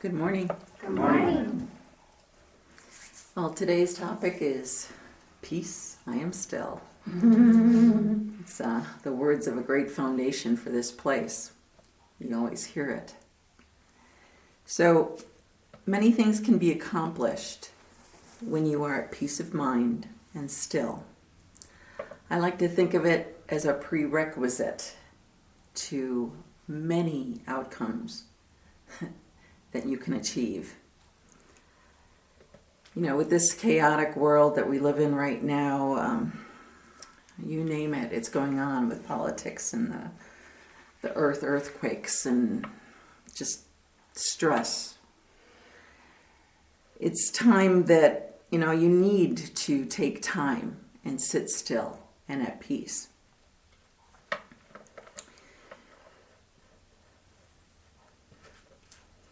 Good morning. Good morning. Well, today's topic is peace, I am still. It's the words of a great foundation for this place. You always hear it. So, many things can be accomplished when you are at peace of mind and still. I like to think of it as a prerequisite to many outcomes that you can achieve. You know, with this chaotic world that we live in right now, you name it, it's going on with politics and the earthquakes and just stress. It's time that, you need to take time and sit still and at peace.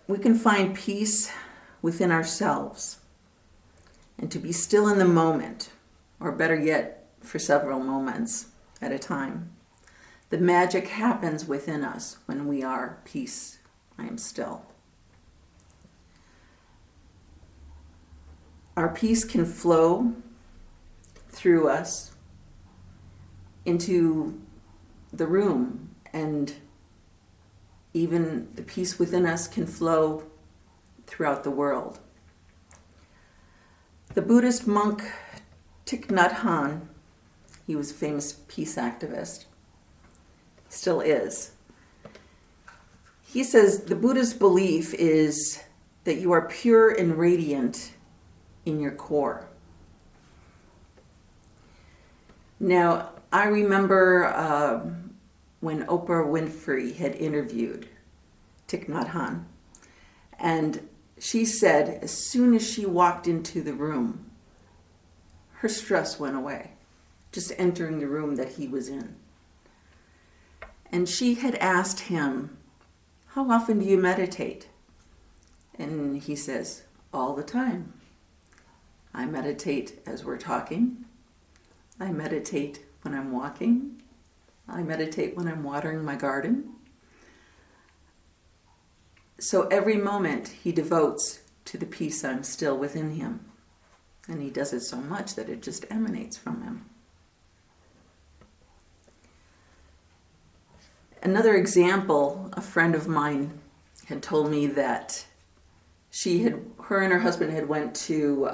We can find peace within ourselves and to be still in the moment, or better yet, for several moments at a time. The magic happens within us when we are peace, I am still. Our peace can flow through us into the room, and even the peace within us can flow throughout the world. The Buddhist monk Thich Nhat Hanh, he was a famous peace activist, still is. He says the Buddhist belief is that you are pure and radiant in your core. Now, I remember when Oprah Winfrey had interviewed Thich Nhat Hanh, and she said as soon as she walked into the room, her stress went away, just entering the room that he was in. And she had asked him, how often do you meditate? And he says, all the time. I meditate as we're talking. I meditate when I'm walking. I meditate when I'm watering my garden. So every moment he devotes to the peace I'm still within him. And he does it so much that it just emanates from him. Another example, a friend of mine had told me that her and her husband had went to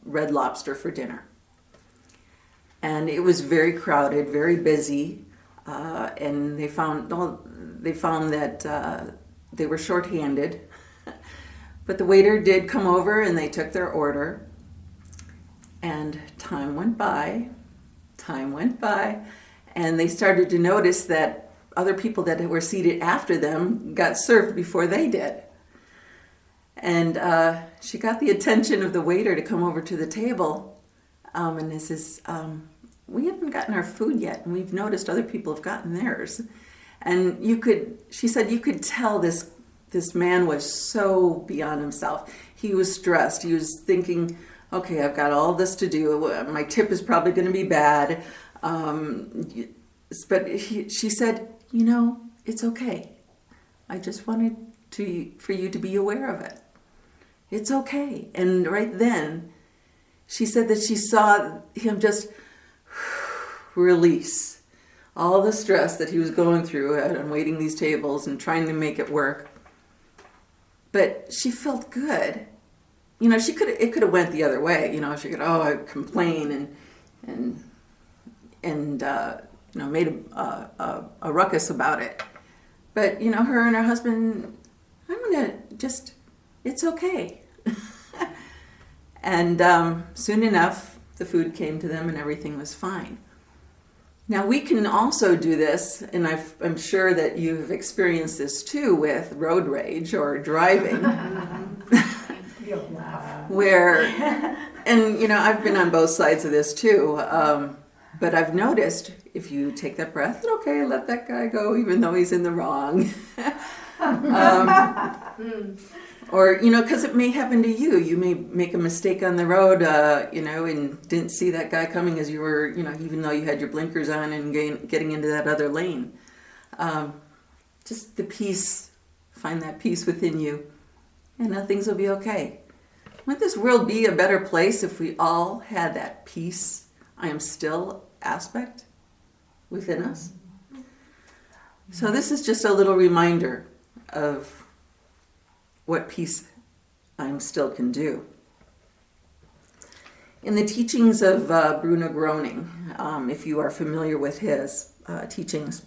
Red Lobster for dinner. And it was very crowded, very busy. And they found that they were shorthanded, but the waiter did come over and they took their order, and time went by, and they started to notice that other people that were seated after them got served before they did. And she got the attention of the waiter to come over to the table, and this is, we haven't gotten our food yet, and we've noticed other people have gotten theirs. And she said you could tell this man was so beyond himself. He was stressed. He was thinking, okay, I've got all this to do. My tip is probably going to be bad. But she said, it's okay. I just wanted for you to be aware of it. It's okay. And right then, she said that she saw him just release all the stress that he was going through and waiting these tables and trying to make it work. But she felt good. It could have went the other way. She could complain and made a ruckus about it. But her and her husband, it's okay. And soon enough, the food came to them and everything was fine. Now, we can also do this, and I'm sure that you've experienced this too with road rage or driving. You'll laugh. I've been on both sides of this too, but I've noticed if you take that breath, okay, let that guy go even though he's in the wrong. Or, because it may happen to you. You may make a mistake on the road, and didn't see that guy coming as you were, even though you had your blinkers on and getting into that other lane. Just the peace, find that peace within you and now things will be okay. Wouldn't this world be a better place if we all had that peace, I am still aspect within us? So this is just a little reminder of what peace I am still can do. In the teachings of Bruno Groening, if you are familiar with his teachings,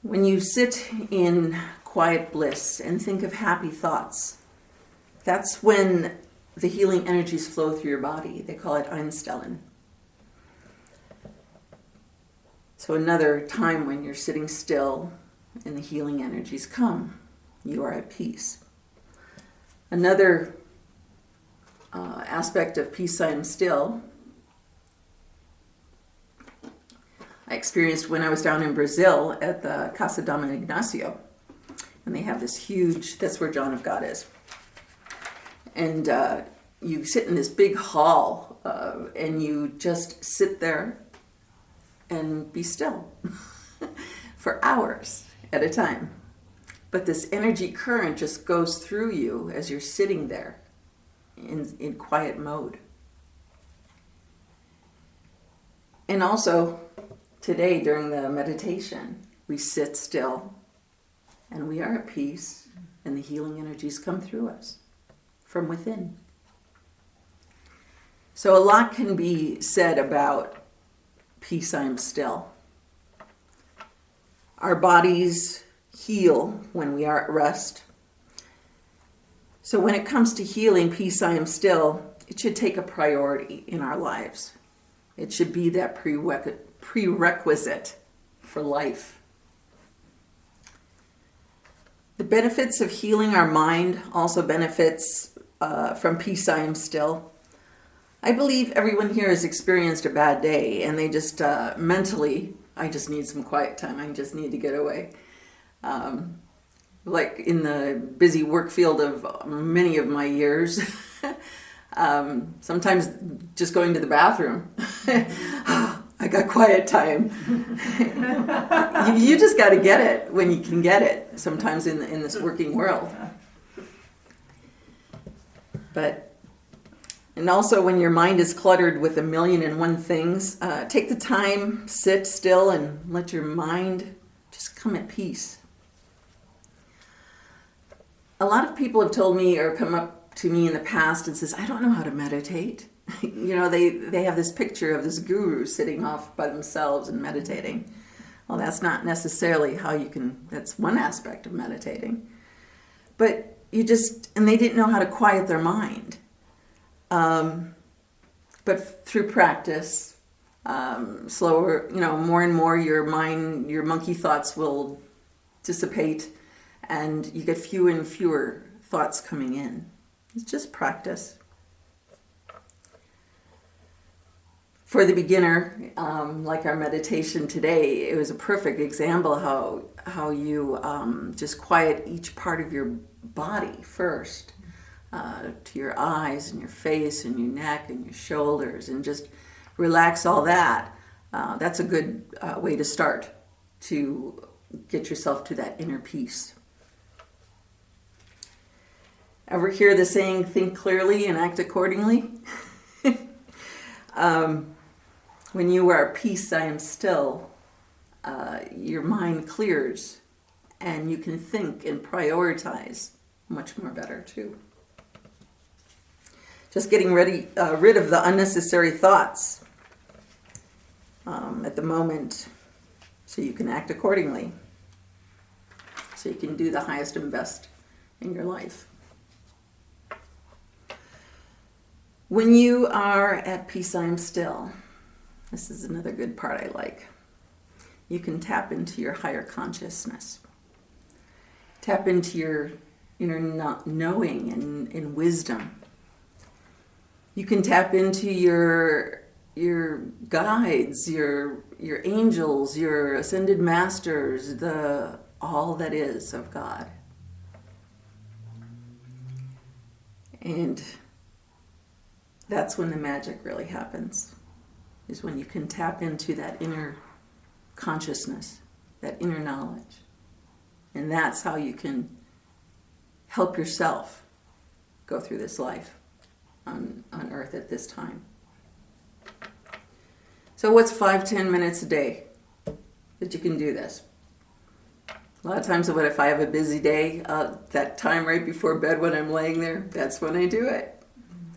when you sit in quiet bliss and think of happy thoughts, that's when the healing energies flow through your body. They call it Einstellen. So another time when you're sitting still and the healing energies come, you are at peace. Another aspect of peace I am still, I experienced when I was down in Brazil at the Casa Dama Ignacio. And they have this huge, that's where John of God is. And you sit in this big hall and you just sit there and be still for hours at a time. But this energy current just goes through you as you're sitting there in quiet mode. And also, today during the meditation, we sit still and we are at peace and the healing energies come through us from within. So a lot can be said about peace I am still. Our bodies heal when we are at rest. So when it comes to healing peace I am still, it should take a priority in our lives. It should be that prerequisite for life. The benefits of healing our mind also benefits from peace I am still. I believe everyone here has experienced a bad day and they just mentally, I just need some quiet time. I just need to get away. Like in the busy work field of many of my years, sometimes just going to the bathroom. I got quiet time. You just got to get it when you can get it, sometimes in this working world. And also when your mind is cluttered with 1,000,001 things, take the time, sit still, and let your mind just come at peace. A lot of people have told me or come up to me in the past and says, I don't know how to meditate. You know, they have this picture of this guru sitting off by themselves and meditating. Well, that's not necessarily how you can, that's one aspect of meditating. But and they didn't know how to quiet their mind. But through practice, slower, more and more your mind, your monkey thoughts will dissipate and you get fewer and fewer thoughts coming in. It's just practice. For the beginner, like our meditation today, it was a perfect example how you just quiet each part of your body first, to your eyes and your face and your neck and your shoulders, and just relax all that. That's a good way to start to get yourself to that inner peace. Ever hear the saying, think clearly and act accordingly? When you are at peace, I am still, your mind clears and you can think and prioritize much more better too. Just getting rid of the unnecessary thoughts at the moment so you can act accordingly. So you can do the highest and best in your life. When you are at peace, I am still. This is another good part I like. You can tap into your higher consciousness. Tap into your inner knowing and wisdom. You can tap into your guides, your angels, your ascended masters, all that is of God. And that's when the magic really happens, is when you can tap into that inner consciousness, that inner knowledge. And that's how you can help yourself go through this life on earth at this time. So what's 5-10 minutes a day that you can do this? A lot of times, if I have a busy day, that time right before bed when I'm laying there, that's when I do it.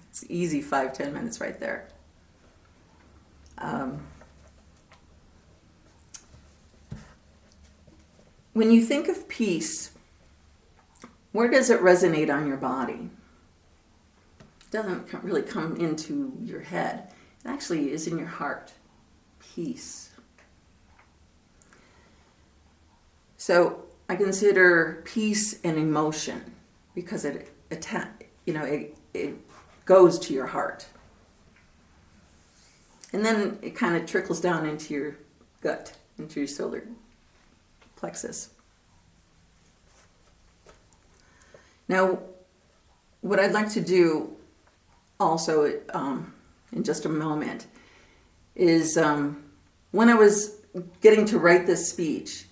It's easy, 5-10 minutes right there. When you think of peace, where does it resonate on your body? It doesn't really come into your head. It actually is in your heart. Peace. So I consider peace an emotion because it goes to your heart. And then it kind of trickles down into your gut, into your solar plexus. Now, what I'd like to do also in just a moment is when I was getting to write this speech,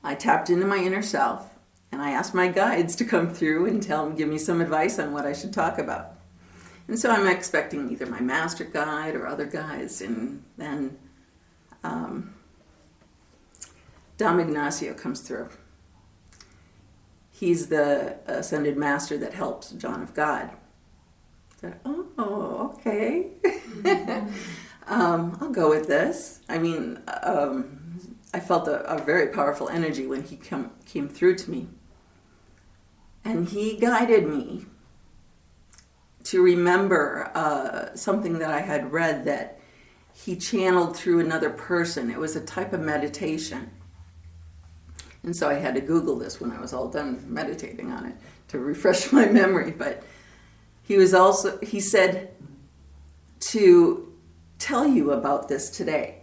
I tapped into my inner self and I asked my guides to come through and give me some advice on what I should talk about. And so I'm expecting either my master guide or other guides, and then Dom Ignacio comes through. He's the ascended master that helps John of God. I said, oh, okay. I'll go with this. I mean, I felt a very powerful energy when he came through to me. And he guided me to remember something that I had read that he channeled through another person. It was a type of meditation. And so I had to Google this when I was all done meditating on it to refresh my memory. But he said to tell you about this today.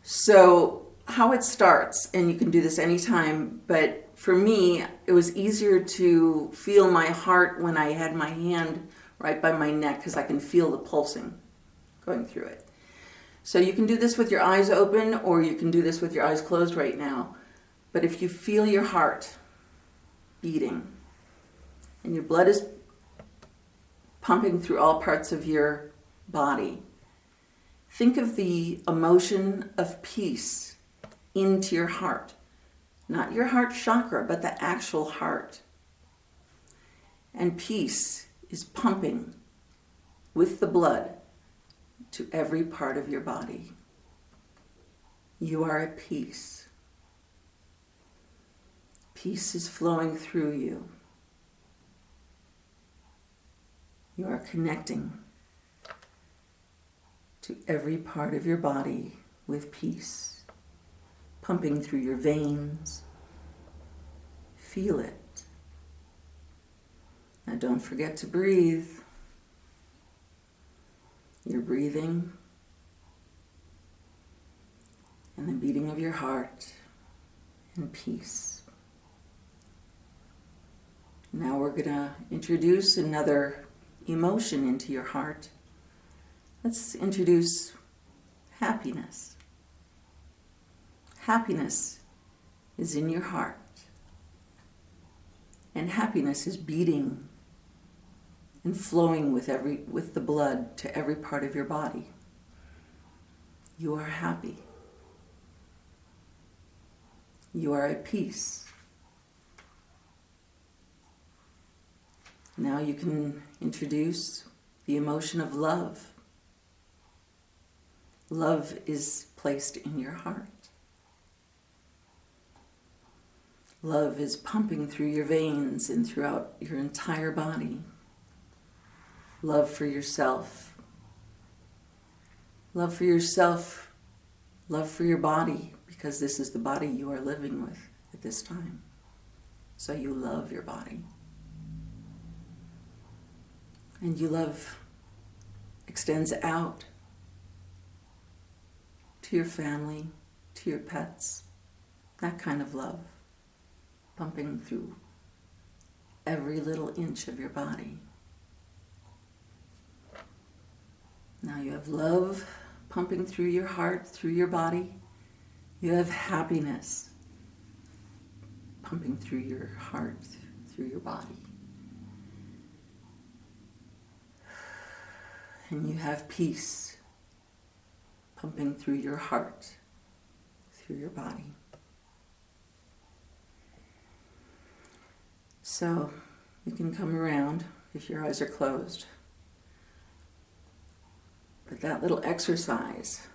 So how it starts, and you can do this anytime, but for me, it was easier to feel my heart when I had my hand right by my neck because I can feel the pulsing going through it. So you can do this with your eyes open or you can do this with your eyes closed right now. But if you feel your heart beating and your blood is pumping through all parts of your body, think of the emotion of peace into your heart. Not your heart chakra, but the actual heart. And peace is pumping with the blood to every part of your body. You are at peace. Peace is flowing through you. You are connecting to every part of your body with peace, pumping through your veins. Feel it. Now don't forget to breathe. Your breathing and the beating of your heart and peace. Now we're going to introduce another emotion into your heart. Let's introduce happiness. Happiness is in your heart. And happiness is beating and flowing with the blood to every part of your body. You are happy. You are at peace. Now you can introduce the emotion of love. Love is placed in your heart. Love is pumping through your veins and throughout your entire body. Love for yourself. Love for yourself. Love for your body, because this is the body you are living with at this time. So you love your body. And your love extends out to your family, to your pets. That kind of love, pumping through every little inch of your body. Now you have love pumping through your heart, through your body. You have happiness pumping through your heart, through your body. and you have peace pumping through your heart, through your body. So you can come around if your eyes are closed. But that little exercise,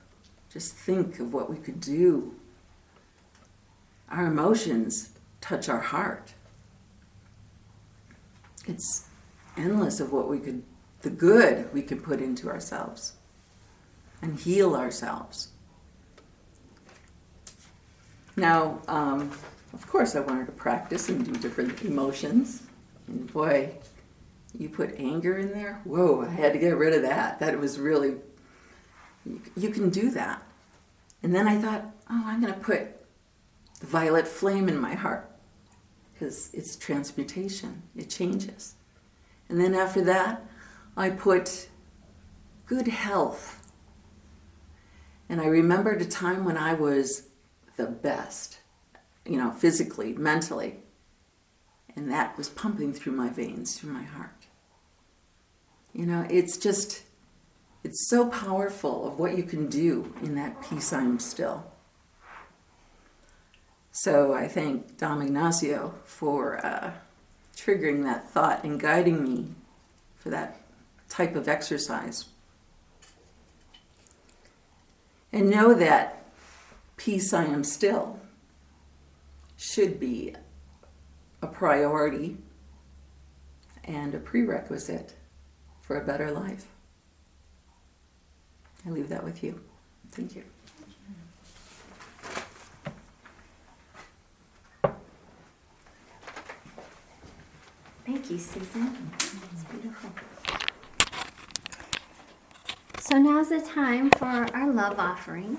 just think of what we could do. Our emotions touch our heart. It's endless of what the good we can put into ourselves and heal ourselves. Now, of course, I wanted to practice and do different emotions. And boy, you put anger in there? Whoa, I had to get rid of that. That was really, you can do that. And then I thought, oh, I'm going to put the violet flame in my heart because it's transmutation. It changes. And then after that, I put good health. And I remembered a time when I was the best, physically, mentally. And that was pumping through my veins, through my heart. It's so powerful of what you can do in that peace I'm still. So I thank Dom Ignacio for triggering that thought and guiding me for that type of exercise. And know that peace I am still should be a priority and a prerequisite for a better life. I leave that with you. Thank you. Thank you, Susan. It's beautiful. So now's the time for our love offering.